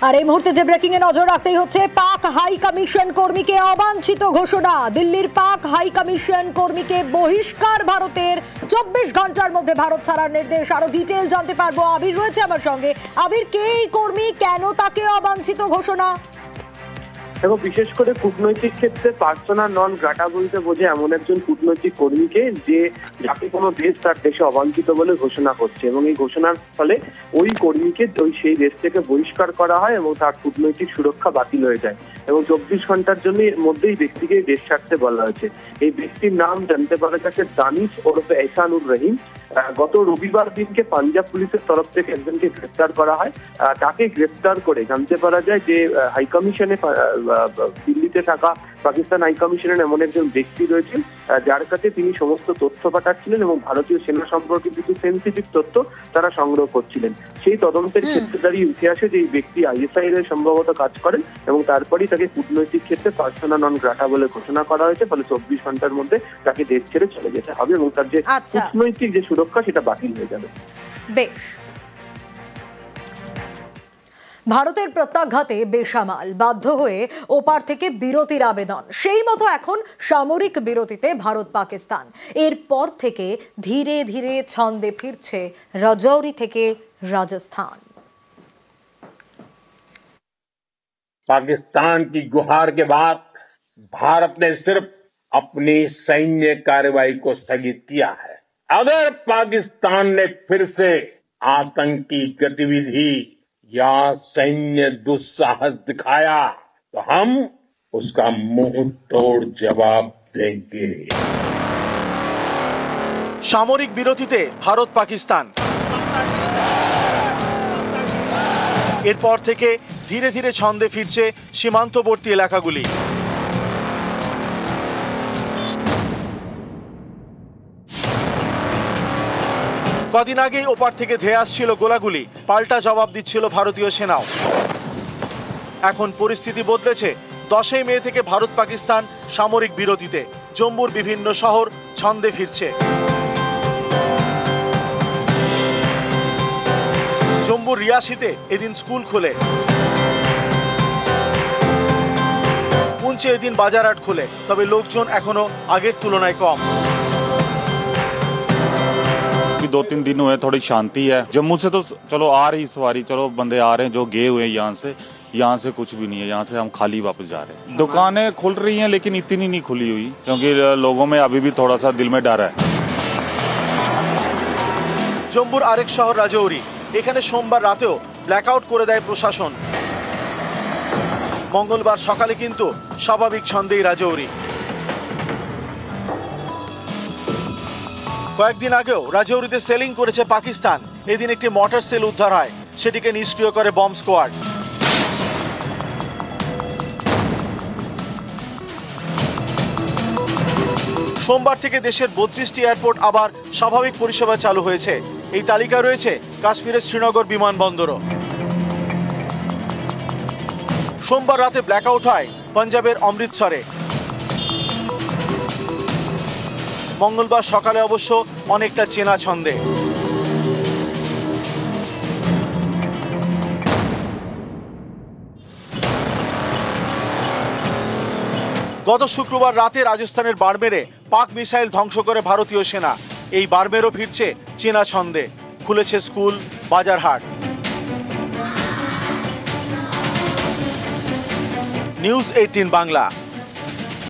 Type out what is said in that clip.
আর এই মুহূর্তে যে ব্রেকিং এ নজর রাখতেই হচ্ছে, পাক হাই কমিশন কর্মীকে অবাঞ্ছিত ঘোষণা। দিল্লির পাক হাই কমিশন কর্মীকে বহিষ্কার ভারতের, 24 ঘন্টার মধ্যে ভারত ছাড়ার নির্দেশ। আরো ডিটেইল জানতে পারবো, আবির রয়েছে আমার সঙ্গে। আবির, কে এই কর্মী, কেন তাকে অবাঞ্ছিত ঘোষণা? এবং বিশেষ করে কূটনৈতিক ক্ষেত্রে পার্সোনা নন গ্রাটা বলতে বোঝে এমন একজন কূটনৈতিক কর্মীকে যাকে কোনো দেশ তার দেশে অবাঞ্ছিত বলে ঘোষণা করছে, এবং এই ঘোষণার ফলে ওই কর্মীকে সেই দেশ থেকে বহিষ্কার করা হয় এবং তার কূটনৈতিক সুরক্ষা বাতিল হয়ে যায়। এবং 24 ঘন্টার জন্য মধ্যেই ব্যক্তিকে দেশ ছাড়তে বলা হয়েছে। এই ব্যক্তির নাম জানতে পারা যাচ্ছে দানিশ ওরফে এহসানুর রহিম। গত রবিবার দিনকে পাঞ্জাব পুলিশের তরফ থেকে একজনকে গ্রেফতার করা হয়। তাকে গ্রেফতার করে জানতে পারা যায় যে হাইকমিশনে দিল্লিতে থাকা পাকিস্তান হাইকমিশনের এমন একজন ব্যক্তি রয়েছেন যার কাছে তিনি সমস্ত তথ্য পাঠাচ্ছিলেন এবং ভারতীয় সেনা সম্পর্কে কিছু সেন্সিটিভ তথ্য তারা সংগ্রহ করছিলেন। সেই তদন্তের ক্ষেত্রে দাঁড়িয়ে উঠে আসে যে এই ব্যক্তি আইএসআই এর সম্ভবত কাজ করেন, এবং তারপরেই তাকে কূটনৈতিক ক্ষেত্রে পার্সোনা নন গ্রাটা বলে ঘোষণা করা হয়েছে। ফলে 24 ঘন্টার মধ্যে তাকে দেশ ছেড়ে চলে যেতে হবে এবং তার যে কূটনৈতিক যে সুরক্ষা সেটা বাতিল হয়ে যাবে। বেশ। ভারতের প্রত্যাঘাতে বেসামাল, বাধ্য হয়ে ওপার থেকে বিরতির আবেদন। সেই মতো এখন সামরিক বিরতিতে ভারত পাকিস্তান। এরপর থেকে ধীরে ধীরে ছন্দে ফিরছে রাজৌরি থেকে राजस्थान। पाकिस्तान की गुहार के बाद भारत ने सिर्फ अपनी सैन्य कार्रवाई को स्थगित किया है। अगर पाकिस्तान ने फिर से आतंकी गतिविधि या सैन्य दुस्साहस दिखाया तो हम उसका मुंह तोड़ जवाब देंगे। সামরিক বিরতিতে ভারত পাকিস্তান। এরপর থেকে ধীরে ধীরে ছন্দে ফিরছে সীমান্তবর্তী এলাকাগুলি। কদিন আগেই ওপার থেকে ধেয়ে আসছিল গোলাগুলি, পাল্টা জবাব দিচ্ছিল ভারতীয় সেনাও। এখন পরিস্থিতি বদলেছে। 10 মে থেকে ভারত পাকিস্তান সামরিক বিরতিতে। জম্মুর বিভিন্ন শহর ছন্দে ফিরছে। জম্মুর রিয়াসিতে এদিন স্কুল খোলে, পুঞ্চে এদিন বাজারহাট খোলে, তবে লোকজন এখনো আগের তুলনায় কম। 2-3 दिन हुए, थोड़ी शांति है। जम्मू से तो चलो आ रही सवारी, चलो बंदे आ रहे हैं जो गए हुए हैं यहाँ से कुछ भी नहीं है। यहाँ से हम खाली वापस जा रहे हैं। दुकानें खुल रही हैं लेकिन इतनी नहीं खुली हुई, क्योंकि लोगों में अभी भी थोड़ा सा दिल में डर है। জম্মুর আরেক শহর রাজৌরি, এখানে সোমবার রাতেও ব্ল্যাকআউট করে দেয় প্রশাসন। মঙ্গলবার সকালে কিন্তু স্বাভাবিক ছন্দেই রাজৌরি। কয়েকদিন আগেও রাজৌরিতে সেলিং করেছে পাকিস্তান। এদিন একটি মর্টার সেল উদ্ধার হয়, সেটিকে নিষ্ক্রিয় করে বম্ব স্কোয়াড। সোমবার থেকে দেশের 32টি এয়ারপোর্ট আবার স্বাভাবিক পরিষেবা চালু হয়েছে। এই তালিকায় রয়েছে কাশ্মীরের শ্রীনগর বিমানবন্দরও। সোমবার রাতে ব্ল্যাকআউট হয় পাঞ্জাবের অমৃতসরে। মঙ্গলবার সকালে অবশ্য অনেকটা চেনা ছন্দে। গত শুক্রবার রাতে রাজস্থানের বাড়মেরে পাক মিসাইল ধ্বংস করে ভারতীয় সেনা। এই বাড়মেরও ফিরছে চেনা ছন্দে, খুলেছে স্কুল, বাজারহাট। নিউজ 18 বাংলা।